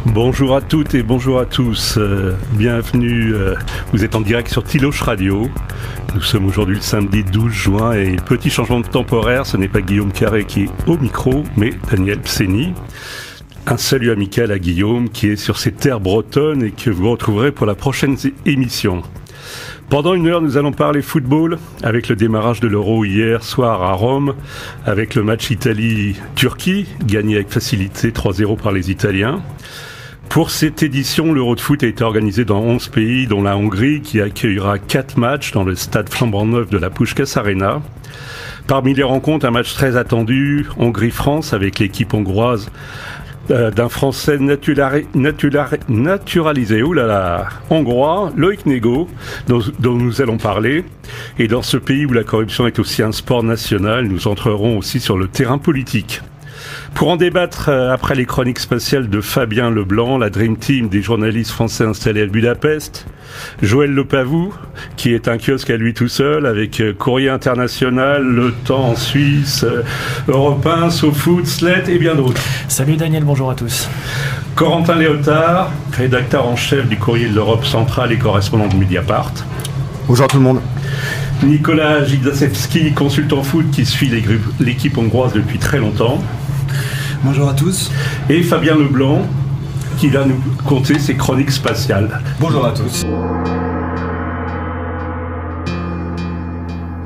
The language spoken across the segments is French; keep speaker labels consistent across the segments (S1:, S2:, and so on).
S1: Bonjour à toutes et bonjour à tous, bienvenue, vous êtes en direct sur Tiloche Radio. Nous sommes aujourd'hui le samedi 12 juin et petit changement de temporaire, ce n'est pas Guillaume Carré qui est au micro, mais Daniel Pseni. Un salut amical à Guillaume qui est sur ses terres bretonnes et que vous retrouverez pour la prochaine émission. Pendant une heure, nous allons parler football avec le démarrage de l'Euro hier soir à Rome, avec le match Italie-Turquie, gagné avec facilité 3-0 par les Italiens. Pour cette édition, l'Euro de foot a été organisé dans 11 pays, dont la Hongrie, qui accueillera 4 matchs dans le stade flambant neuf de la Puskás Arena. Parmi les rencontres, un match très attendu, Hongrie-France, avec l'équipe hongroise d'un Français naturalisé, hongrois, Loïc Nego, dont nous allons parler. Et dans ce pays où la corruption est aussi un sport national, nous entrerons aussi sur le terrain politique. Pour en débattre après les chroniques spatiales de Fabien Leblanc, la Dream Team des journalistes français installés à Budapest, Joël Lepavou, qui est un kiosque à lui tout seul, avec Courrier International, Le Temps en Suisse, Europe 1, SoFoot, Slate et bien d'autres.
S2: Salut Daniel, bonjour à tous.
S1: Corentin Léotard, rédacteur en chef du Courrier de l'Europe centrale et correspondant de Mediapart.
S3: Bonjour à tout le monde.
S1: Nicolas Gidasevski, consultant foot qui suit l'équipe hongroise depuis très longtemps.
S4: Bonjour à tous.
S1: Et Fabien Leblanc, qui va nous conter ses chroniques spatiales.
S4: Bonjour à tous.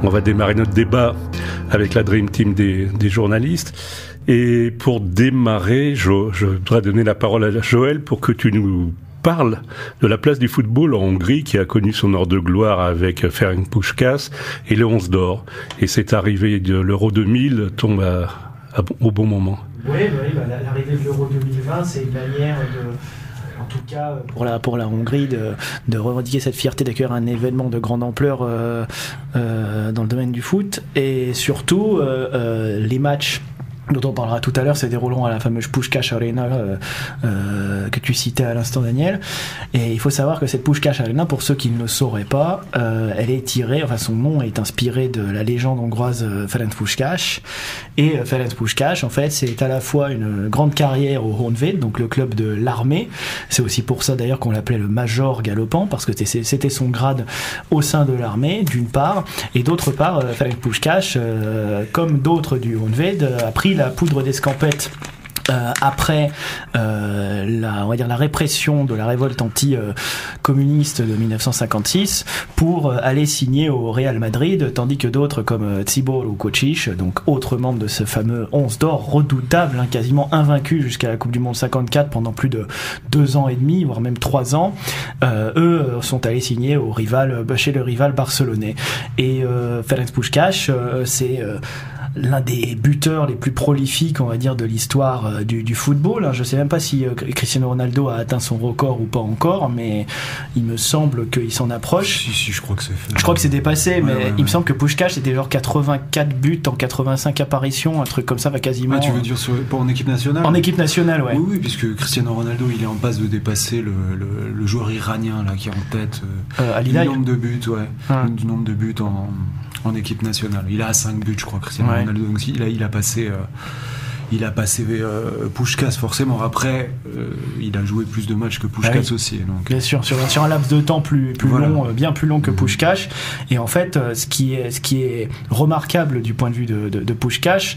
S1: On va démarrer notre débat avec la Dream Team des journalistes. Et pour démarrer, je voudrais donner la parole à Joël pour que tu nous parles de la place du football en Hongrie qui a connu son heure de gloire avec Ferenc Puskás et le 11 d'or. Et cette arrivée de l'Euro 2000 tombe au bon moment.
S2: Oui, l'arrivée de l'Euro 2020, c'est une manière en tout cas pour la Hongrie de revendiquer cette fierté d'accueillir un événement de grande ampleur dans le domaine du foot, et surtout les matchs dont on parlera tout à l'heure se dérouleront à la fameuse Puskás Arena que tu citais à l'instant, Daniel. Et il faut savoir que cette Puskás Arena, pour ceux qui ne le sauraient pas, elle est tirée, enfin son nom est inspiré de la légende hongroise Ferenc Puskás. Et Ferenc Puskás, en fait, c'est à la fois une grande carrière au Honvéd, donc le club de l'armée. C'est aussi pour ça d'ailleurs qu'on l'appelait le Major galopant, parce que c'était son grade au sein de l'armée, d'une part, et d'autre part, Ferenc Puskás, comme d'autres du Honvéd, a pris la poudre d'escampette après la répression de la révolte anti-communiste de 1956 pour aller signer au Real Madrid, tandis que d'autres comme Tibor ou Kocic, donc autres membres de ce fameux 11 d'or redoutable, quasiment invaincu jusqu'à la Coupe du Monde 54 pendant plus de 2 ans et demi, voire même 3 ans, eux sont allés signer chez le rival barcelonais. Et Ferenc Puskás, c'est l'un des buteurs les plus prolifiques, on va dire, de l'histoire du football. Je sais même pas si Cristiano Ronaldo a atteint son record ou pas encore, mais il me semble qu'il s'en approche.
S4: Si, je crois que c'est fait.
S2: Je crois que c'est dépassé, mais il me semble que Puskás c'était genre 84 buts en 85 apparitions, un truc comme ça, quasiment.
S4: Ah, tu veux dire en équipe nationale ?
S2: En équipe nationale, ouais.
S4: Oui, puisque Cristiano Ronaldo, il est en passe de dépasser le joueur iranien là qui est en tête du nombre de buts, du nombre de buts en équipe nationale. Il a 5 buts, je crois, Cristiano Ronaldo. Donc il a passé Puskás forcément. Après, il a joué plus de matchs que Puskás aussi. Donc.
S2: Bien sûr, sur un laps de temps plus long, bien plus long que Puskás. Et en fait, ce qui est remarquable du point de vue de Puskás,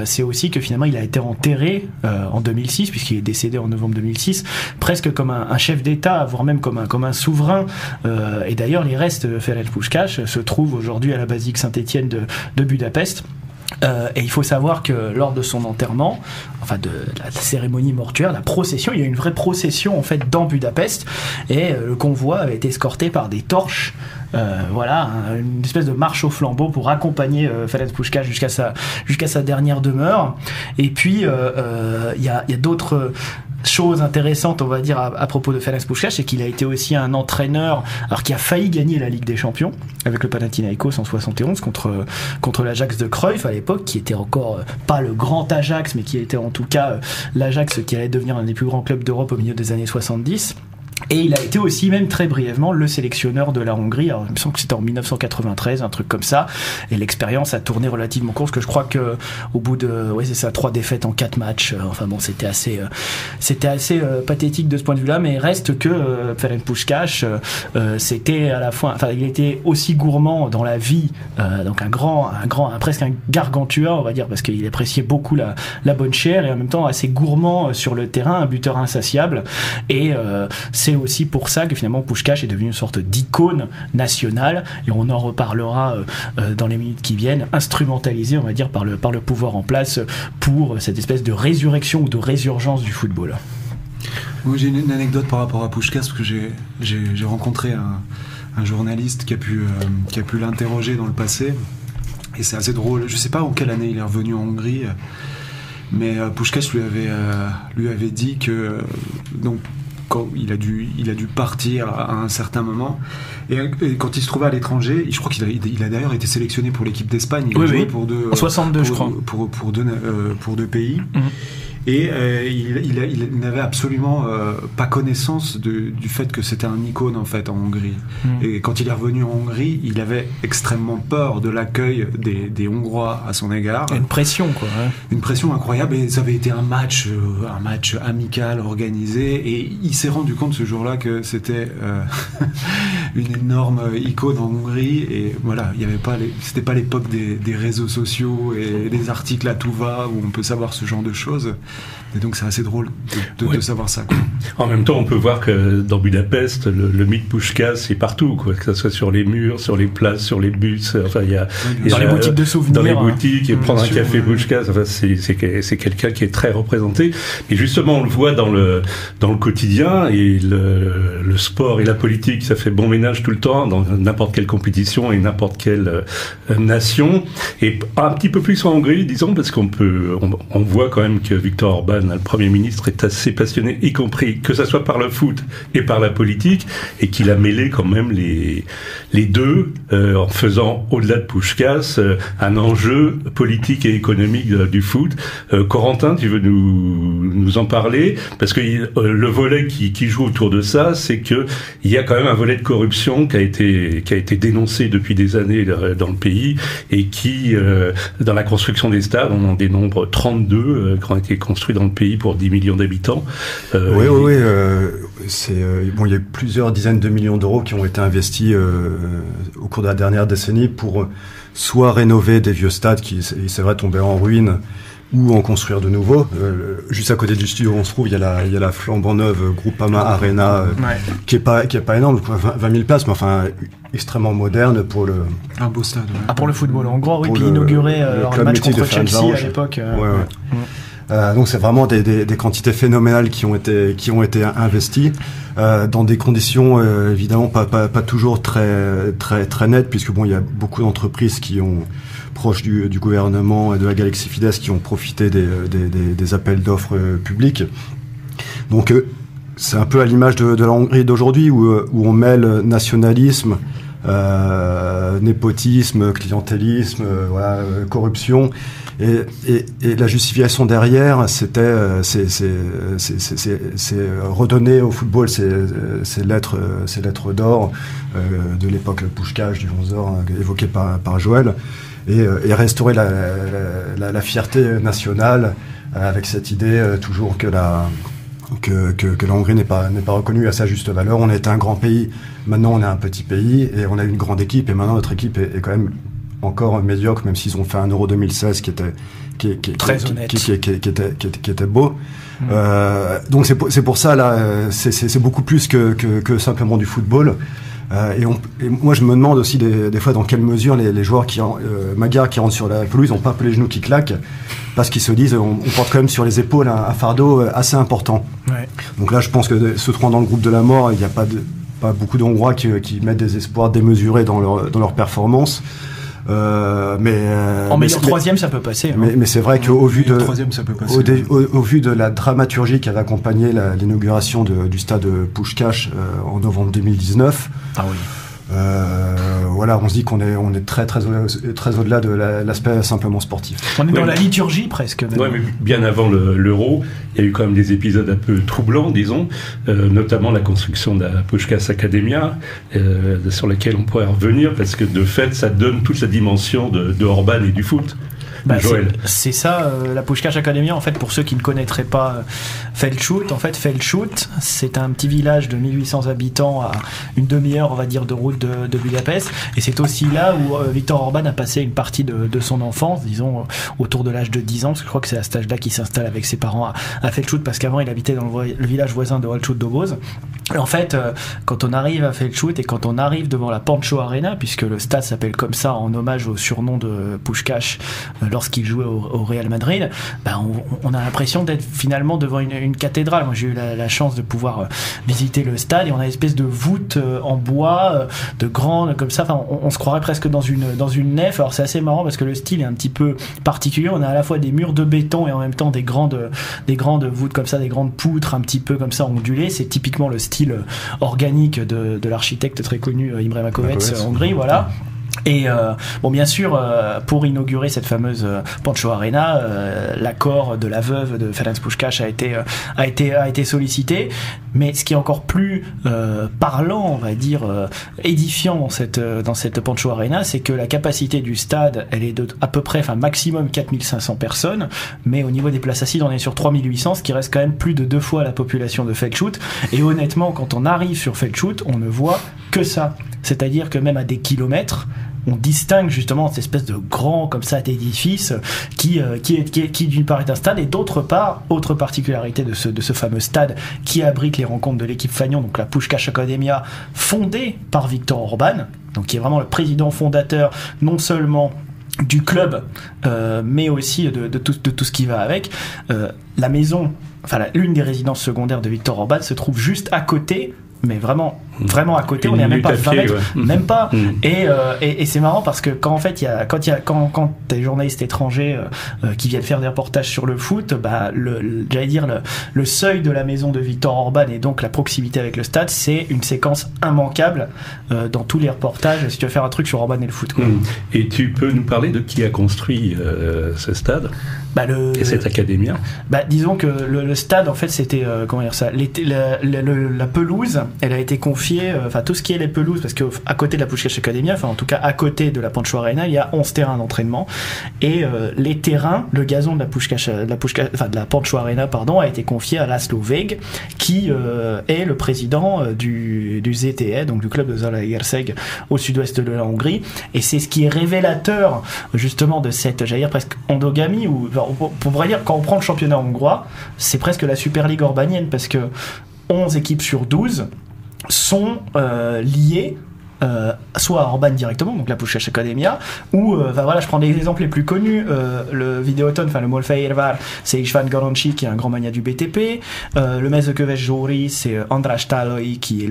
S2: c'est aussi que finalement il a été enterré en 2006, puisqu'il est décédé en novembre 2006, presque comme un chef d'État, voire même comme un souverain. Et d'ailleurs, les restes de Ferenc Puskás se trouvent aujourd'hui à la basilique Saint-Étienne de Budapest. Et il faut savoir que lors de son enterrement, enfin de la cérémonie mortuaire, la procession, il y a une vraie procession en fait dans Budapest, et le convoi avait été escorté par des torches. Une espèce de marche au flambeau pour accompagner Ferenc Puskás jusqu'à sa dernière demeure. Et puis il y a d'autres chose intéressante, on va dire, à propos de Ferenc Puskás, c'est qu'il a été aussi un entraîneur, alors qui a failli gagner la Ligue des Champions avec le Panathinaikos en 71 contre l'Ajax de Cruyff à l'époque, qui était encore pas le grand Ajax, mais qui était en tout cas l'Ajax qui allait devenir un des plus grands clubs d'Europe au milieu des années 70. Et il a été aussi, même très brièvement, le sélectionneur de la Hongrie. Alors, il me semble que c'était en 1993, un truc comme ça. Et l'expérience a tourné relativement court, parce que je crois que au bout de, c'est ça, 3 défaites en 4 matchs. Enfin bon, c'était assez pathétique de ce point de vue-là. Mais reste que Ferenc Puskás, c'était à la fois, enfin, il était aussi gourmand dans la vie, donc presque un gargantua, on va dire, parce qu'il appréciait beaucoup la bonne chair, et en même temps assez gourmand sur le terrain, un buteur insatiable. Et c'est aussi pour ça que finalement Puskás est devenu une sorte d'icône nationale, et on en reparlera dans les minutes qui viennent, instrumentalisé, on va dire, par le pouvoir en place pour cette espèce de résurrection ou de résurgence du football.
S4: Moi, j'ai une anecdote par rapport à Puskás, parce que j'ai rencontré un journaliste qui a pu l'interroger dans le passé, et c'est assez drôle. Je sais pas en quelle année il est revenu en Hongrie, mais Puskás lui avait dit que donc quand il a dû partir à un certain moment, et quand il se trouvait à l'étranger, je crois qu'il a d'ailleurs été sélectionné pour l'équipe d'Espagne. Il a joué pour
S2: en 62, je crois,
S4: pour deux pays. Et il n'avait absolument pas connaissance du fait que c'était un icône en fait en Hongrie. Et quand il est revenu en Hongrie, il avait extrêmement peur de l'accueil des Hongrois à son égard.
S2: Une pression, quoi. Ouais.
S4: Une pression incroyable, et ça avait été un match amical organisé, et il s'est rendu compte ce jour-là que c'était une énorme icône en Hongrie. Et voilà, il y avait pas c'était pas l'époque des réseaux sociaux et des articles à tout va où on peut savoir ce genre de choses. Et donc c'est assez drôle de savoir ça, quoi.
S1: En même temps, on peut voir que dans Budapest, le mythe Puskás est partout, quoi. Que ça soit sur les murs, sur les places, sur les bus. Enfin, il y a
S2: dans les boutiques de souvenirs.
S1: Dans les boutiques, et prendre un café Puskás. Enfin, c'est quelqu'un qui est très représenté. Et justement, on le voit dans le quotidien, et le sport et la politique, ça fait bon ménage tout le temps dans n'importe quelle compétition et n'importe quelle nation. Et un petit peu plus en Hongrie, disons, parce qu'on voit quand même que Viktor Orbán, le Premier ministre, est assez passionné, y compris que ça soit par le foot et par la politique, et qu'il a mêlé quand même les deux, en faisant, au-delà de Puskás, un enjeu politique et économique du foot. Corentin, tu veux nous en parler? Parce que le volet qui joue autour de ça, c'est que il y a quand même un volet de corruption qui a été dénoncé depuis des années dans le pays, et qui, dans la construction des stades, on en dénombre 32 qui ont été construits dans le pays pour 10 millions d'habitants.
S3: Oui. Il y a plusieurs dizaines de millions d'euros qui ont été investis au cours de la dernière décennie pour soit rénover des vieux stades qui, c'est vrai, tombaient en ruine, ou en construire de nouveaux. Juste à côté du studio où on se trouve, il y a la flambant neuve Groupama Arena, qui est pas énorme, 20 000 places, mais enfin extrêmement moderne pour
S4: un beau stade. Ouais.
S2: Ah, pour le football, en gros, oui, puis inauguré un match contre Chelsea à l'époque.
S3: Donc c'est vraiment des quantités phénoménales qui ont été investies dans des conditions évidemment pas toujours très très très nettes, puisque il y a beaucoup d'entreprises qui ont, proches du gouvernement et de la Galaxie Fidesz, qui ont profité des appels d'offres publics. Donc c'est un peu à l'image de la Hongrie d'aujourd'hui, où on mêle nationalisme, népotisme, clientélisme, corruption, et la justification derrière, c'est redonner au football ces lettres d'or de l'époque Puskás, du 11 d'or, évoqué par Joël, et restaurer la fierté nationale, avec cette idée toujours que la Hongrie n'est pas reconnue à sa juste valeur. On était un grand pays, maintenant on est un petit pays, et on a une grande équipe, et maintenant notre équipe est quand même encore médiocre, même s'ils ont fait un Euro 2016 qui était beau. Donc c'est pour ça, là, c'est beaucoup plus que simplement du football. Et moi je me demande aussi des fois dans quelle mesure les joueurs Magyars qui rentrent sur la pelouse n'ont pas un peu les genoux qui claquent, parce qu'ils se disent on porte quand même sur les épaules un fardeau assez important. Ouais. Donc là je pense que se trouvant dans le groupe de la mort, il n'y a pas beaucoup de Hongrois qui mettent des espoirs démesurés dans leur performance.
S2: En meilleur troisième, ça peut passer.
S3: Mais c'est vrai qu'au vu de
S4: au
S3: vu de la dramaturgie qui avait accompagné l'inauguration du stade Puskás en novembre 2019.
S2: Ah oui.
S3: voilà, on se dit qu'on est très au-delà de l'aspect simplement sportif.
S2: On est dans la liturgie presque.
S1: Ouais, mais bien avant l'Euro, il y a eu quand même des épisodes un peu troublants, disons, notamment la construction de la Puskás Akadémia, sur laquelle on pourrait revenir, parce que de fait, ça donne toute la dimension de Orban et du foot.
S2: C'est ça, la Puskás Akadémia, en fait, pour ceux qui ne connaîtraient pas Feldshut, en fait, Feldshut, c'est un petit village de 1800 habitants à une demi-heure, on va dire, de route de Budapest, et c'est aussi là où Viktor Orban a passé une partie de son enfance, disons, autour de l'âge de 10 ans, parce que je crois que c'est à cet âge-là qu'il s'installe avec ses parents à Feldshut, parce qu'avant, il habitait dans le village voisin de Holtshut-Doboz. En fait, quand on arrive à Feldshut et quand on arrive devant la Pancho Arena, puisque le stade s'appelle comme ça en hommage au surnom de Puskás lorsqu'il jouait au Real Madrid, on a l'impression d'être finalement devant une cathédrale. Moi, j'ai eu la chance de pouvoir visiter le stade et on a une espèce de voûte en bois, de grande comme ça. Enfin, on se croirait presque dans une nef. Alors c'est assez marrant parce que le style est un petit peu particulier. On a à la fois des murs de béton et en même temps des grandes voûtes comme ça, des grandes poutres un petit peu comme ça ondulées. C'est typiquement le style organique de l'architecte très connu Imre Makovec en Hongrie, voilà. Et bien sûr, pour inaugurer cette fameuse Pancho Arena, l'accord de la veuve de Ferenc Puskás a été sollicité. Mais ce qui est encore plus parlant, on va dire, édifiant dans cette Pancho Arena, c'est que la capacité du stade, elle est de à peu près, maximum 4500 personnes, mais au niveau des places assises, on est sur 3800, ce qui reste quand même plus de 2 fois la population de Feldshut. Et honnêtement, quand on arrive sur Feldshut, on ne voit que ça. C'est-à-dire que même à des kilomètres, on distingue justement cette espèce de grand comme ça édifice qui d'une part est un stade et d'autre part, autre particularité de ce fameux stade qui abrite les rencontres de l'équipe Fagnon, donc la Puskás Akadémia, fondée par Viktor Orban, donc qui est vraiment le président fondateur non seulement du club mais aussi de tout ce qui va avec. La maison, l'une des résidences secondaires de Viktor Orban se trouve juste à côté, mais vraiment à côté, on est à même pas 20 mètres, même pas. Et c'est marrant parce que quand des journalistes étrangers qui viennent faire des reportages sur le foot, le seuil de la maison de Viktor Orban et donc la proximité avec le stade, c'est une séquence immanquable dans tous les reportages si tu veux faire un truc sur Orban et le foot, quoi.
S1: Et tu peux nous parler de qui a construit ce stade et cette académie?
S2: Disons que le stade, en fait, c'était la pelouse, elle a été confiée, tout ce qui est les pelouses, parce que à côté de la Puskás Akadémia, en tout cas à côté de la Pancho Arena, il y a 11 terrains d'entraînement et les terrains, le gazon de la Pancho Arena, a été confié à László Vég, qui est le président du ZTE, donc du club de Zalaegerszeg au sud-ouest de la Hongrie, et c'est ce qui est révélateur justement de cette, j'allais dire presque endogamie, ou pour vrai dire, quand on prend le championnat hongrois, c'est presque la Super League orbanienne, parce que 11 équipes sur 12 sont liées soit à Orban directement, donc la Puskás Akadémia, ou je prends des exemples les plus connus, le Videoton, le Molfehérvár, c'est István Garancsi qui est un grand mania du BTP, le Mezőkövesd-Zsóri, c'est András Tálai qui est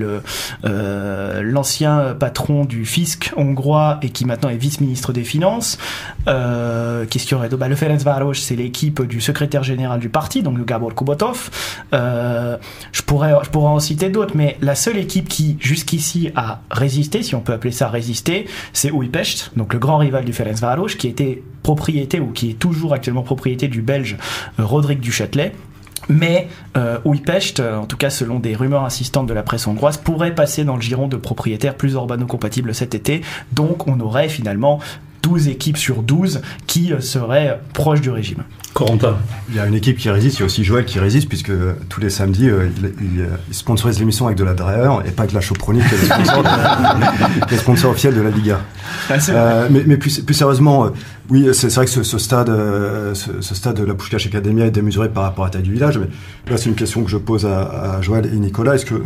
S2: l'ancien patron du fisc hongrois et qui maintenant est vice-ministre des Finances. Qu'est-ce qu'il y aurait d'autre? Le Ferencváros, c'est l'équipe du secrétaire général du parti, donc le Gábor Kubotov. Je pourrais en citer d'autres, mais la seule équipe qui jusqu'ici a résisté, si on peut appeler ça résister, c'est Újpest, donc le grand rival du Ferencváros, qui était propriété, ou qui est toujours actuellement propriété du Belge Roderick Duchâtelet. Mais Újpest, en tout cas selon des rumeurs insistantes de la presse hongroise, pourrait passer dans le giron de propriétaires plus urbano-compatibles cet été. Donc on aurait finalement 12 équipes sur 12 qui seraient proches du régime.
S1: Corentin.
S3: Il y a une équipe qui résiste, il y a aussi Joël qui résiste, puisque tous les samedis, il sponsorise l'émission avec de la Dreher et pas avec la Chopronique, qui est le sponsor officiel de la Liga. Mais plus sérieusement, oui, c'est vrai que ce stade de la Puskás Akadémia est démesuré par rapport à la taille du village, mais là c'est une question que je pose à Joël et Nicolas. Est-ce que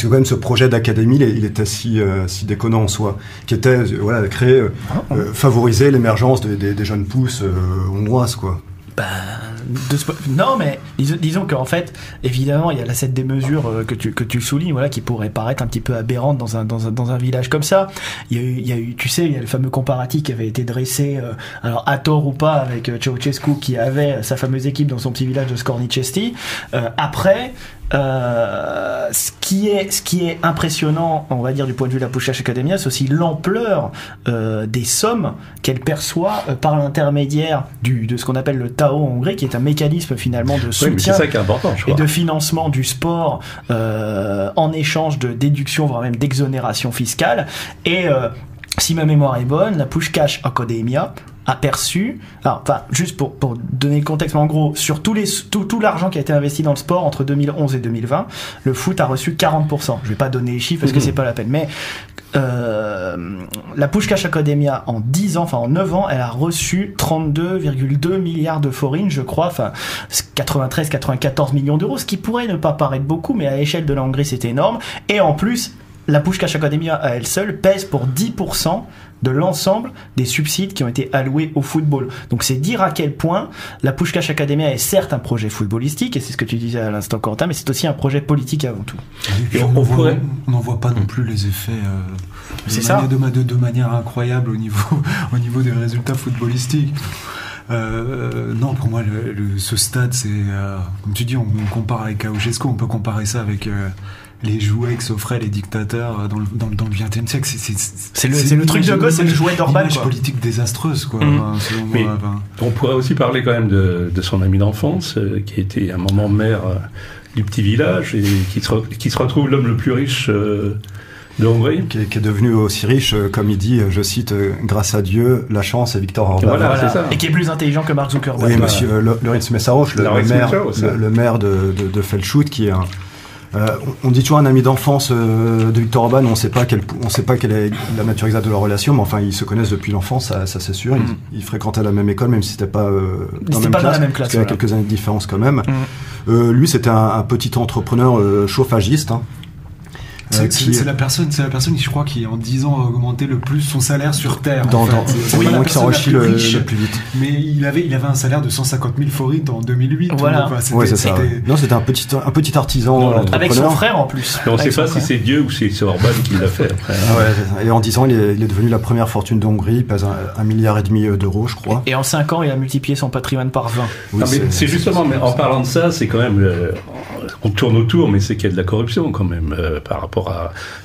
S3: quand même ce projet d'académie, il était si déconnant en soi, qui était créer, favoriser l'émergence des jeunes pousses hongroises, quoi?
S2: Non, mais disons qu'en fait, évidemment, il y a cette démesure que tu soulignes, qui pourrait paraître un petit peu aberrante dans un village comme ça. Il y a eu, tu sais, il y a le fameux comparatif qui avait été dressé, alors à tort ou pas, avec Ceausescu qui avait sa fameuse équipe dans son petit village de Scornicesti. Après, ce qui est impressionnant, on va dire, du point de vue de la Puskás Akadémia, c'est aussi l'ampleur des sommes qu'elle perçoit par l'intermédiaire de ce qu'on appelle le TAO en Hongrie, qui est un mécanisme finalement de soutien
S1: c'est ça qui est important,
S2: et de financement du sport en échange de déduction, voire même d'exonération fiscale. Et si ma mémoire est bonne, la Puskás Akadémia a perçu, juste pour donner le contexte, mais en gros, sur tout l'argent qui a été investi dans le sport entre 2011 et 2020, le foot a reçu 40%. Je vais pas donner les chiffres parce que c'est pas la peine, mais la Puskás Akadémia en 10 ans, enfin en 9 ans, elle a reçu 32,2 milliards de forints, je crois, 93-94 millions d'euros, ce qui pourrait ne pas paraître beaucoup, mais à l'échelle de la Hongrie, c'est énorme. Et en plus, la Puskás Akadémia à elle seule pèse pour 10% de l'ensemble des subsides qui ont été alloués au football. Donc c'est dire à quel point la Puskás Akadémia est certes un projet footballistique, et c'est ce que tu disais à l'instant, Corentin, mais c'est aussi un projet politique avant tout.
S4: Et on n'en voit pas non plus les effets de manière incroyable au niveau des résultats footballistiques. Non, pour moi, ce stade, c'est comme tu dis, on compare avec Ceausescu, on peut comparer ça avec les jouets que s'offraient les dictateurs dans le XXe siècle.
S2: C'est le truc de gosse, c'est le jouet d'Orban.
S4: Une image politique désastreuse, quoi.
S1: Mais on pourrait aussi parler quand même de son ami d'enfance, qui était un moment maire du petit village et qui se retrouve l'homme le plus riche de Hongrie.
S3: Qui est devenu aussi riche, comme il dit, je cite, grâce à Dieu, la chance et Viktor Orban.
S1: Voilà. C'est ça.
S2: Et qui est plus intelligent que Mark Zuckerberg.
S3: Oui, monsieur Lorenz Mészáros, le maire de Felschut, qui est on dit toujours un ami d'enfance de Viktor Orban. On ne sait pas quelle est la nature exacte de leur relation, mais enfin ils se connaissent depuis l'enfance, ça c'est sûr. Ils fréquentaient la même école, même si c'était pas dans la même classe, parce qu'il y a quelques années de différence quand même. Lui, c'était un petit entrepreneur chauffagiste.
S4: C'est la personne, je crois, qui en 10 ans a augmenté le plus son salaire sur Terre.
S3: C'est vraiment qui s'enrichit le plus vite.
S4: Mais il avait un salaire de 150 000 forints en 2008.
S2: Voilà.
S3: Non, c'était un petit artisan entrepreneur.
S2: Avec son frère en plus.
S1: Mais on ne sait pas si c'est Dieu ou si c'est Orban qui l'a fait après.
S3: Et en 10 ans, il est devenu la première fortune d'Hongrie. Il pèse 1,5 milliard d'euros, je crois.
S2: Et en 5 ans, il a multiplié son patrimoine par 20.
S1: Oui, c'est justement, mais en parlant de ça, c'est quand même, on tourne autour, mais c'est qu'il y a de la corruption quand même par rapport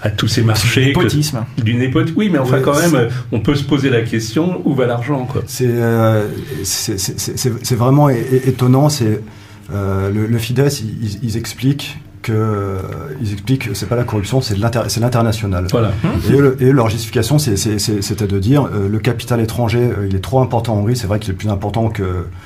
S1: à tous ces marchés. Du népotisme. Oui, mais enfin quand même, on peut se poser la question, où va l'argent, quoi.
S3: C'est vraiment étonnant. Le Fidesz, ils expliquent que c'est pas la corruption, c'est l'international.
S1: Voilà.
S3: Et leur justification, c'était de dire le capital étranger, il est trop important en Hongrie. C'est vrai qu'il est plus important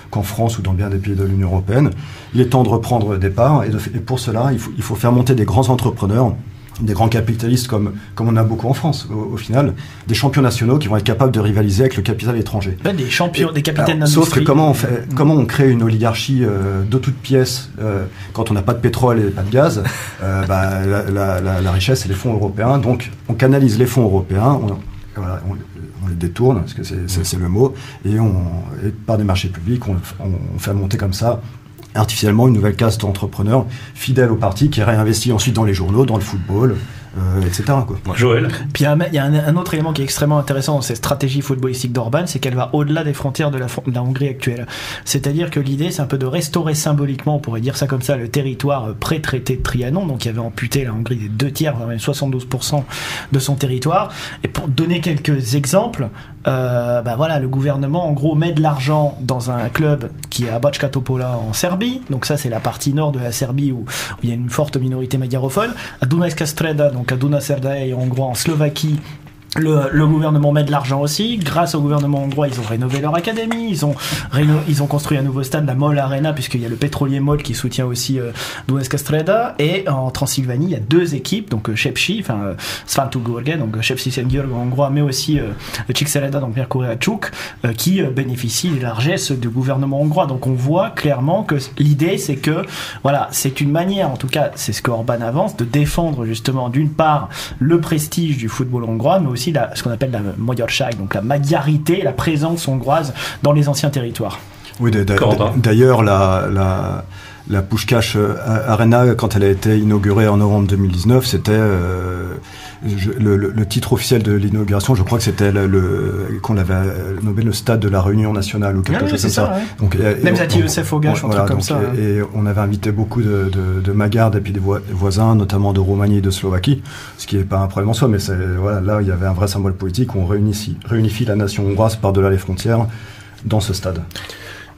S3: qu'en France ou dans bien des pays de l'Union européenne. Il est temps de reprendre des parts, et pour cela, il faut faire monter des grands entrepreneurs, des grands capitalistes comme on a beaucoup en France au final, des champions nationaux qui vont être capables de rivaliser avec le capital étranger.
S2: Des champions, des capitaines d'industrie.
S3: Sauf que comment on crée une oligarchie de toutes pièces quand on n'a pas de pétrole et pas de gaz, la richesse c'est les fonds européens, donc on canalise les fonds européens, on les détourne, parce que c'est le mot, et par des marchés publics on fait monter comme ça artificiellement une nouvelle caste d'entrepreneurs fidèles au parti qui réinvestit ensuite dans les journaux, dans le football, etc. quoi.
S1: Joël.
S2: Puis il y a un autre élément qui est extrêmement intéressant dans cette stratégie footballistique d'Orban, c'est qu'elle va au-delà des frontières de la Hongrie actuelle. C'est-à-dire que l'idée, c'est un peu de restaurer symboliquement, on pourrait dire ça comme ça, le territoire pré-traité de Trianon, donc qui avait amputé la Hongrie des 2/3, même 72% de son territoire. Et pour donner quelques exemples, le gouvernement en gros met de l'argent dans un club qui est à Bačka Topola en Serbie, donc ça c'est la partie nord de la Serbie où il y a une forte minorité magyarophone, à Dunajska Streda, donc à Dunaserdae en hongrois en Slovaquie. Le gouvernement met de l'argent aussi. Grâce au gouvernement hongrois, ils ont rénové leur académie, ils ont construit un nouveau stade, la MOL Arena, puisqu'il y a le pétrolier MOL qui soutient aussi Dunajska Streda. Et en Transylvanie, il y a 2 équipes, donc Sepsi, Svantu Gurge, donc Sepsi Szentgyörgy en hongrois, mais aussi Csíkszereda, donc Miercurea Csuk, qui bénéficient des largesses du gouvernement hongrois. Donc on voit clairement que l'idée, c'est que c'est une manière, en tout cas, c'est ce que Orban avance, de défendre justement d'une part le prestige du football hongrois, mais aussi ce qu'on appelle la magyarság, donc la magyarité, la présence hongroise dans les anciens territoires.
S3: Oui, d'ailleurs, la Puskás Arena, quand elle a été inaugurée en novembre 2019, c'était le titre officiel de l'inauguration, je crois que c'était qu'on l'avait nommé le stade de la Réunion nationale ou quelque chose comme ça.
S2: Ouais. Donc, même Zati Youssef Ogash, un truc comme ça.
S3: Et on avait invité beaucoup de Magardes et puis des voisins, notamment de Roumanie et de Slovaquie, ce qui n'est pas un problème en soi, mais là il y avait un vrai symbole politique où on réunifie la nation hongroise par-delà les frontières dans ce stade.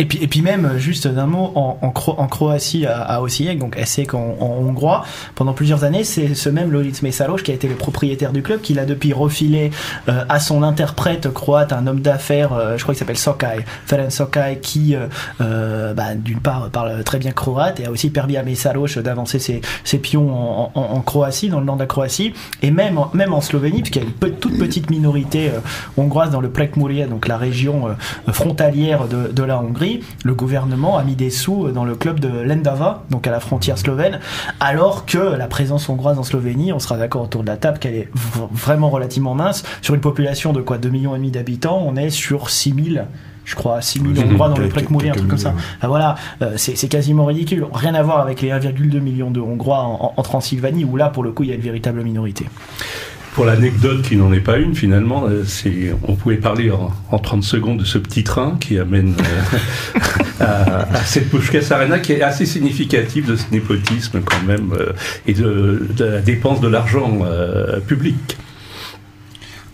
S2: Et puis même, juste d'un mot, en Croatie à Osijek, donc SC en hongrois, pendant plusieurs années, c'est ce même Lolic Meszaros qui a été le propriétaire du club, qui l'a depuis refilé à son interprète croate, un homme d'affaires, je crois qu'il s'appelle Sokaj, Ferenc Sokaj, qui d'une part parle très bien croate et a aussi permis à Meszaros d'avancer ses pions en Croatie, dans le nord de la Croatie, et même en Slovénie, puisqu'il y a une toute petite minorité hongroise dans le Prekmurje, donc la région frontalière de la Hongrie. Le gouvernement a mis des sous dans le club de Lendava, donc à la frontière slovène, alors que la présence hongroise en Slovénie, on sera d'accord autour de la table qu'elle est vraiment relativement mince. Sur une population de 2,5 millions d'habitants, on est sur 6000, je crois, 6000 Hongrois dans le Prekmurje, un truc comme ça. Voilà, c'est quasiment ridicule. Rien à voir avec les 1,2 million de Hongrois en Transylvanie, où là, pour le coup, il y a une véritable minorité.
S1: Pour l'anecdote qui n'en est pas une, finalement, on pouvait parler en 30 secondes de ce petit train qui amène à cette Puskás Arena, qui est assez significative de ce népotisme quand même, et de la dépense de l'argent public.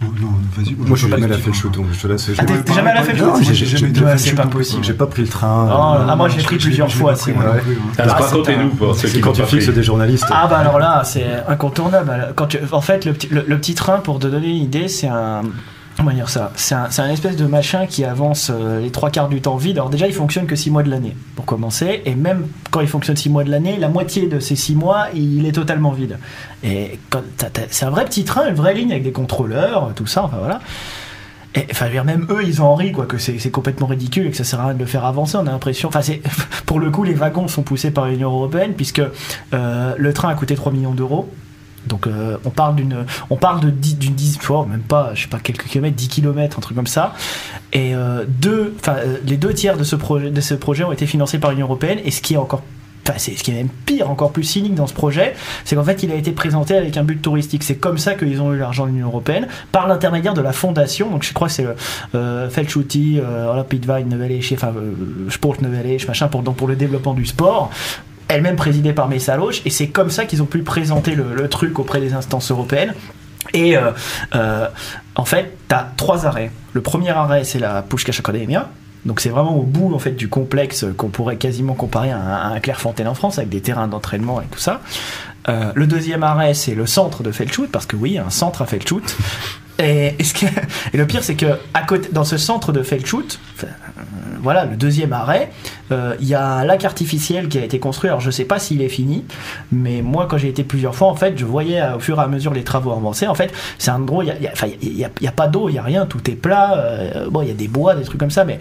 S3: Non, vas-y. Moi, je n'ai jamais fait le shoot, donc je te laisse.
S2: T'as jamais la fait le shoot?
S3: J'ai jamais fait le shoot. C'est pas possible. J'ai pas pris le train.
S2: Moi, j'ai pris plusieurs fois.
S1: Alors, racontez-nous pour ceux qui
S3: quand tu fixes des journalistes.
S2: Ah bah alors là, c'est incontournable. En fait, le petit train, pour te donner une idée, c'est un... Comment dire ça ? C'est un espèce de machin qui avance les 3/4 du temps vide. Alors déjà, il fonctionne que 6 mois de l'année, pour commencer. Et même quand il fonctionne 6 mois de l'année, la moitié de ces 6 mois, il est totalement vide. Et c'est un vrai petit train, une vraie ligne avec des contrôleurs, tout ça, enfin voilà. Et, enfin, même eux, ils en rient, quoi, que c'est complètement ridicule et que ça sert à rien de le faire avancer. On a l'impression... Enfin, pour le coup, les wagons sont poussés par l'Union Européenne, puisque le train a coûté 3 millions d'euros. Donc on parle d'une 10 fois, même pas, je sais pas, quelques kilomètres, 10 kilomètres, un truc comme ça. Et les 2 tiers de ce projet ont été financés par l'Union Européenne. Et ce qui est même pire, encore plus cynique dans ce projet, c'est qu'en fait il a été présenté avec un but touristique. C'est comme ça qu'ils ont eu l'argent de l'Union Européenne, par l'intermédiaire de la fondation. Donc je crois que c'est Feldschuti, Alapítvány Nevelés, Sport Nevelés, machin, pour le développement du sport, elle-même présidée par Meszaros, et c'est comme ça qu'ils ont pu présenter le truc auprès des instances européennes. Et en fait, t'as 3 arrêts. Le premier arrêt, c'est la Puskás Akadémia. Donc c'est vraiment au bout en fait du complexe qu'on pourrait quasiment comparer à un Clairefontaine en France, avec des terrains d'entraînement et tout ça. Le deuxième arrêt, c'est le centre de Feldschutt, parce que oui, il y a un centre à Feldschutt. Et le pire, c'est que à côté, dans ce centre de Feldschutt, voilà, le deuxième arrêt, il y a un lac artificiel qui a été construit. Alors je sais pas s'il est fini, mais moi quand j'ai été plusieurs fois, en fait, je voyais au fur et à mesure les travaux avancer. En fait, c'est un endroit, il y a pas d'eau, il y a rien, tout est plat. Il y a des bois, des trucs comme ça, mais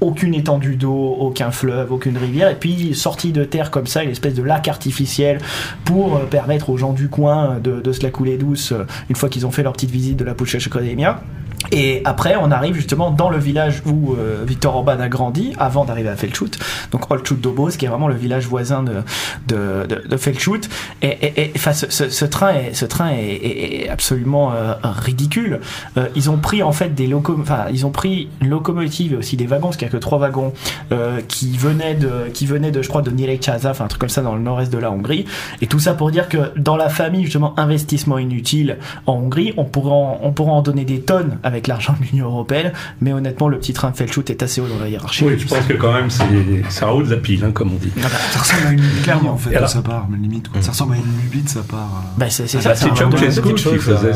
S2: aucune étendue d'eau, aucun fleuve, aucune rivière, et puis sortie de terre comme ça, une espèce de lac artificiel pour permettre aux gens du coin de se la couler douce une fois qu'ils ont fait leur petite visite de la Puskás Akadémia. Et après, on arrive justement dans le village où Viktor Orbán a grandi avant d'arriver à Feldschutt, donc Olcsut Dobos, qui est vraiment le village voisin de Feldschutt. Et enfin, ce train est absolument ridicule. Ils ont pris en fait ils ont pris une locomotive et aussi des wagons, parce qu'il n'y a que 3 wagons qui venaient de je crois de Nyíregyháza, enfin un truc comme ça dans le nord-est de la Hongrie. Et tout ça pour dire que dans la famille justement investissement inutile en Hongrie, on pourra en donner des tonnes avec l'argent de l'Union Européenne, mais honnêtement le petit train de Feldschutt est assez haut dans la hiérarchie.
S1: Oui, je pense que quand même c'est en haut de la pile, hein, comme on dit.
S4: Ça ressemble à une lubie en fait de sa part, limite quoi. Ça ressemble à une lubie de sa part.
S1: C'est Ceausescu qui faisait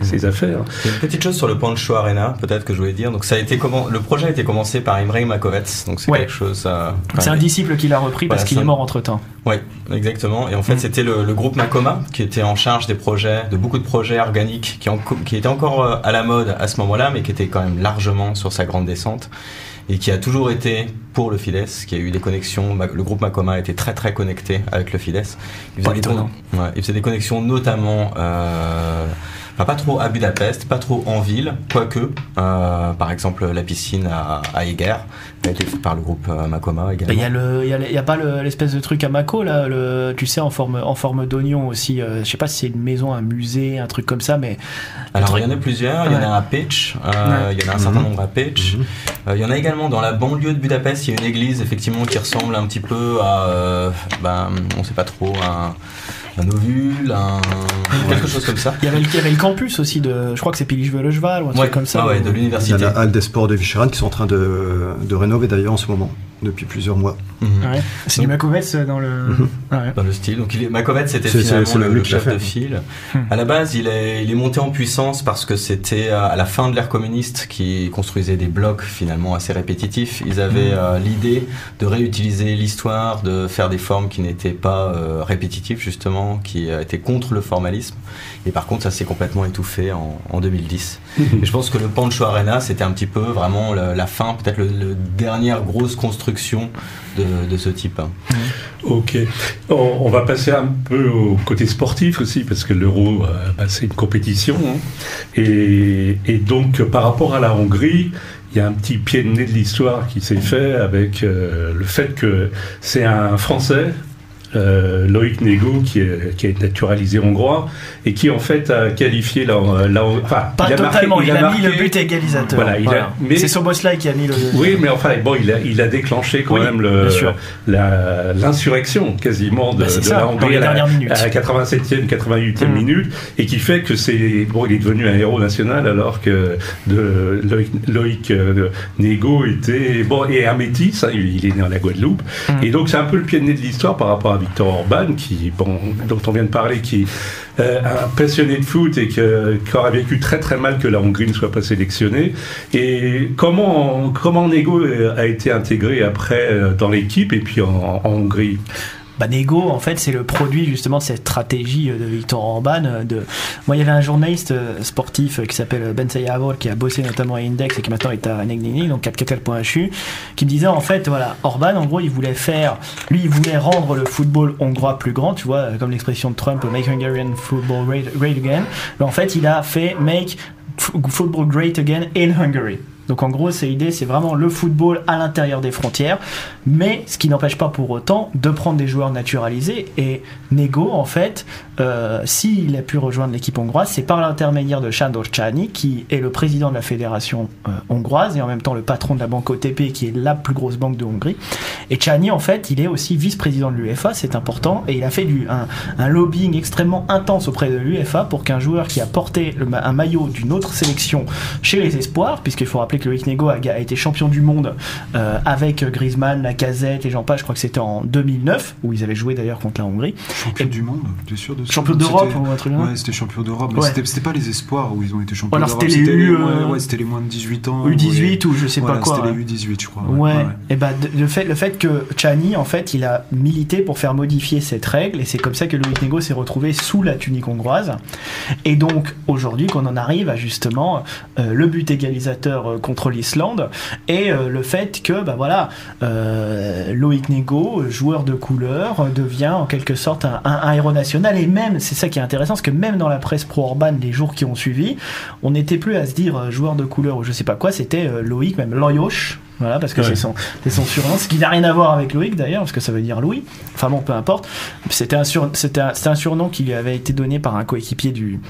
S1: ses affaires.
S5: Il y a une petite chose sur le Pancho Arena, peut-être que je voulais dire. Donc le projet a été commencé par Imre Makovec, donc c'est quelque chose.
S2: C'est un disciple qui l'a repris parce qu'il est mort entre temps.
S5: Oui, exactement. Et en fait, c'était le groupe Makoma qui était en charge de beaucoup de projets organiques qui étaient encore à la mode à ce moment-là, mais qui était quand même largement sur sa grande descente, et qui a toujours été pour le Fidesz, qui a eu des connexions. Le groupe Makoma était très très connecté avec le Fidesz. Il faisait des connexions notamment enfin pas trop à Budapest, pas trop en ville, quoique, par exemple la piscine à Eger a été faite par le groupe Makoma également.
S2: Il y a pas l'espèce de truc à Mako là, tu sais en forme d'oignon aussi. Je sais pas si c'est une maison, un musée, un truc comme ça, mais.
S5: Alors il y en a plusieurs. Il y en a à Pécs. Il y en a un certain nombre à Pécs. Il y en a également dans la banlieue de Budapest. Il y a une église effectivement qui ressemble un petit peu à, on sait pas trop, un ovule, quelque chose comme ça.
S2: Il y avait le campus aussi je crois que c'est Pilis-Veležval ou un truc comme ça.
S5: De l'université.
S3: Il y a la halle des sports de Visegrad qui sont en train de rénover d'ailleurs en ce moment, depuis plusieurs mois.
S2: Ouais. C'est du Makovets dans le
S5: dans le style. Donc Makovets c'était finalement le chef de file. À la base, il est monté en puissance parce que c'était à la fin de l'ère communiste qui construisait des blocs finalement assez répétitifs. Ils avaient l'idée de réutiliser l'histoire, de faire des formes qui n'étaient pas répétitives justement, qui étaient contre le formalisme. Et par contre, ça s'est complètement étouffé en 2010. Et je pense que le Pancho Arena, c'était un petit peu vraiment la fin, peut-être le dernière grosse construction de ce type.
S1: Ok. On va passer un peu au côté sportif aussi, parce que l'Euro, c'est une compétition. Hein. Et donc, par rapport à la Hongrie, il y a un petit pied de nez de l'histoire qui s'est fait avec le fait que c'est un Français, Loïc Nego, qui est naturalisé hongrois et qui en fait a qualifié il a mis
S2: le but égalisateur.
S1: Mais
S2: c'est Soboslai qui a mis le.
S1: Oui, mais enfin il a déclenché quand même l'insurrection quasiment de la Hongrie à la 87e, 88e minute, et qui fait que il est devenu un héros national alors que Loïc Nego était et un métis, il est né en la Guadeloupe, et donc c'est un peu le pied de nez de l'histoire par rapport à Viktor Orban, dont on vient de parler, qui est un passionné de foot et qui aurait vécu très très mal que la Hongrie ne soit pas sélectionnée. Et comment Nego a été intégré après dans l'équipe et puis en Hongrie?
S2: Nego, en fait, c'est le produit justement de cette stratégie de Viktor Orban. Moi, il y avait un journaliste sportif qui s'appelle Ben Sayavor, qui a bossé notamment à Index et qui maintenant est à Negnini, donc capcapital.hu, qui me disait en fait, voilà, Orban, en gros, il voulait rendre le football hongrois plus grand, tu vois, comme l'expression de Trump, make Hungarian football great again. Mais en fait, il a fait make football great again in Hungary. Donc en gros, l'idée, c'est vraiment le football à l'intérieur des frontières, mais ce qui n'empêche pas pour autant de prendre des joueurs naturalisés. Et Nego, en fait, s'il a pu rejoindre l'équipe hongroise, c'est par l'intermédiaire de Sándor Csányi, qui est le président de la fédération hongroise et en même temps le patron de la banque OTP, qui est la plus grosse banque de Hongrie. Et Csányi, en fait, il est aussi vice-président de l'UEFA, c'est important, et il a fait un lobbying extrêmement intense auprès de l'UEFA pour qu'un joueur qui a porté un maillot d'une autre sélection chez les espoirs, puisqu'il faut rappeler que Loïc Nego a été champion du monde avec Griezmann, Lacazette et j'en passe, je crois que c'était en 2009 où ils avaient joué d'ailleurs contre la Hongrie.
S4: Champion du monde, t'es sûr de ça?
S2: Champion d'Europe ou un truc.
S4: Ouais, c'était champion d'Europe, mais c'était pas les espoirs où ils ont été champions d'Europe.
S2: C'était
S4: les moins de 18 ans.
S2: U18 ou je sais pas quoi.
S4: C'était les U18, je crois.
S2: Ouais. Et le fait que Csányi, en fait, il a milité pour faire modifier cette règle et c'est comme ça que Loïc Nego s'est retrouvé sous la tunique hongroise. Et donc aujourd'hui, qu'on en arrive à justement le but égalisateur contre l'Islande et le fait que Loïc Nego, joueur de couleur, devient en quelque sorte un héros national. Et même, c'est ça qui est intéressant, parce que même dans la presse pro-Orban, les jours qui ont suivi, on n'était plus à se dire joueur de couleur ou je sais pas quoi, c'était Loïc, même Lajos. Voilà, parce que c'est son surnom, ce qui n'a rien à voir avec Loïc d'ailleurs, parce que ça veut dire Louis. Enfin bon, peu importe. C'était un surnom qui lui avait été donné par un coéquipier du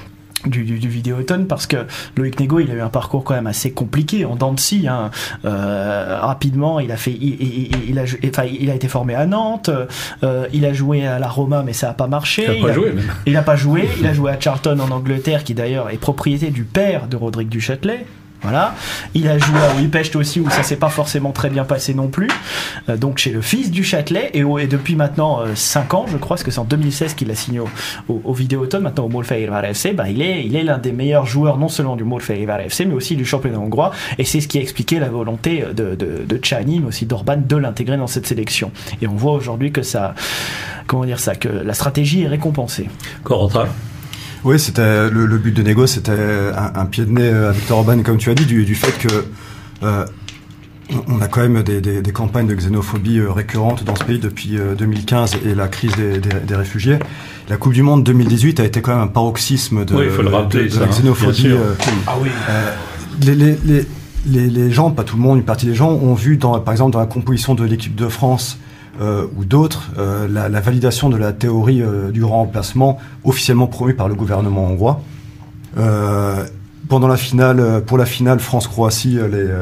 S2: Vidéotone, parce que Loïc Nego, il a eu un parcours quand même assez compliqué en dents de scie, hein. Rapidement, il a été formé à Nantes, il a joué à la Roma, mais ça n'a pas marché. Il n'a pas joué. Il a joué à Charlton en Angleterre, qui d'ailleurs est propriété du père de Rodrigue Duchâtelet. Voilà. Il a joué à Újpest aussi, où ça s'est pas forcément très bien passé non plus. Donc chez le fils du Châtelet, et depuis maintenant 5 ans, je crois, parce que c'est en 2016 qu'il a signé au Vidéotone, maintenant au Mólfehérvár FC, il est l'un des meilleurs joueurs, non seulement du Mólfehérvár FC, mais aussi du championnat hongrois, et c'est ce qui a expliqué la volonté de Csányi, mais aussi d'Orban, de l'intégrer dans cette sélection. Et on voit aujourd'hui que que la stratégie est récompensée.
S1: Corentin.
S3: Oui, c'était le but de Nego, c'était un pied de nez à Viktor Orban, comme tu as dit, du fait que on a quand même des campagnes de xénophobie récurrentes dans ce pays depuis 2015 et la crise des réfugiés. La Coupe du Monde 2018 a été quand même un paroxysme de la xénophobie. Les gens, pas tout le monde, une partie des gens ont vu, par exemple, dans la composition de l'équipe de France ou d'autres, la validation de la théorie du grand remplacement officiellement promue par le gouvernement hongrois. Pendant la finale, pour la finale France-Croatie,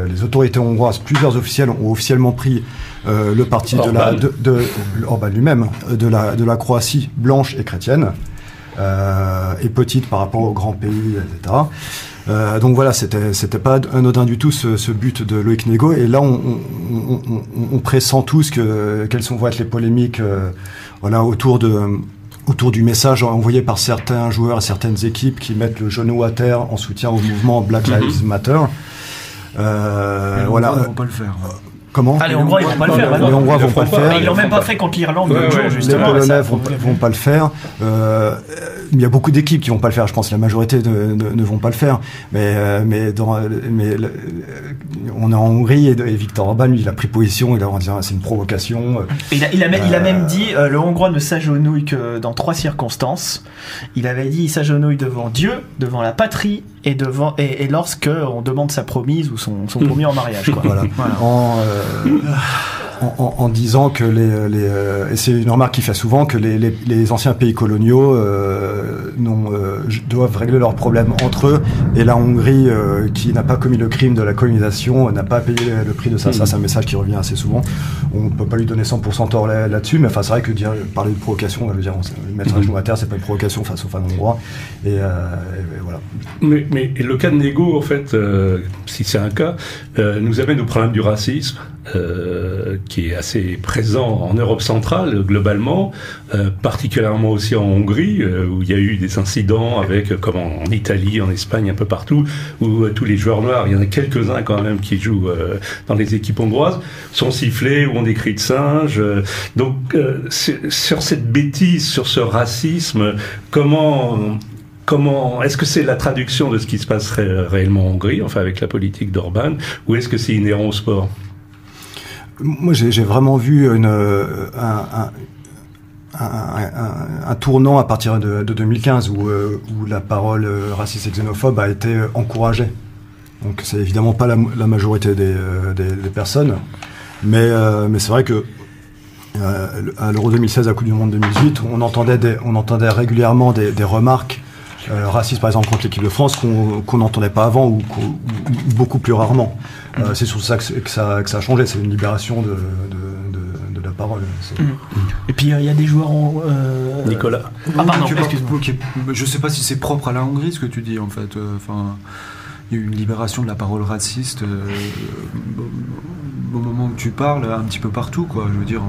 S3: les autorités hongroises, plusieurs officiels ont officiellement pris le parti Orban lui-même, de la Croatie blanche et chrétienne, et petite par rapport aux grands pays, etc. Donc voilà, c'était pas anodin du tout ce but de Loïc Nego, et là on pressent tous quelles vont être les polémiques autour du message envoyé par certains joueurs et certaines équipes qui mettent le genou à terre en soutien au mouvement Black Lives Matter.
S4: Ils vont pas le faire.
S3: Comment ?
S2: Les Hongrois, ils vont pas le faire.
S3: Les Hongrois vont pas le faire.
S2: Ils l'ont même pas fait contre l'Irlande l'autre jour, justement.
S3: Les Polonais vont pas le faire. Il y a beaucoup d'équipes qui vont pas le faire. Je pense que la majorité ne vont pas le faire. Mais on est en Hongrie et Viktor Orban, lui, il a pris position. Il a dit c'est une provocation.
S2: Il a même dit le Hongrois ne s'agenouille que dans 3 circonstances. Il avait dit il s'agenouille devant Dieu, devant la patrie et lorsque on demande sa promise ou son promis en mariage. Quoi.
S3: Voilà. En disant que et c'est une remarque qu'il fait souvent, que les anciens pays coloniaux doivent régler leurs problèmes entre eux, et la Hongrie, qui n'a pas commis le crime de la colonisation, n'a pas payé le prix de ça. Ça, c'est un message qui revient assez souvent. On ne peut pas lui donner 100% tort là-dessus, mais enfin, c'est vrai que parler de provocation, mettre un genou à terre, c'est pas une provocation face aux fans hongrois. Et voilà.
S1: Mais le cas de Nego, en fait, si c'est un cas, nous amène au problème du racisme, qui est assez présent en Europe centrale globalement, particulièrement aussi en Hongrie, où il y a eu des incidents avec, comme en Italie, en Espagne, un peu partout, où tous les joueurs noirs, il y en a quelques-uns quand même qui jouent dans les équipes hongroises, sont sifflés ou ont des cris de singe. Donc sur cette bêtise, sur ce racisme, comment est-ce que c'est la traduction de ce qui se passe réellement en Hongrie, enfin avec la politique d'Orban, ou est-ce que c'est inhérent au sport ?
S3: Moi, j'ai vraiment vu un tournant à partir de 2015 où la parole raciste et xénophobe a été encouragée. Donc, c'est évidemment pas la majorité des personnes, mais c'est vrai que à l'Euro 2016, à la Coupe du Monde 2018, on entendait régulièrement des remarques racistes, par exemple, contre l'équipe de France, qu'on n'entendait pas avant ou beaucoup plus rarement. C'est sur ça que ça a changé. C'est une libération de la parole.
S2: Et puis il y a des joueurs
S1: Nicolas.
S2: Pardon, excuse-moi.
S4: Je sais pas si c'est propre à la Hongrie ce que tu dis en fait. Il y a eu une libération de la parole raciste au moment où tu parles, un petit peu partout, quoi. Je veux dire,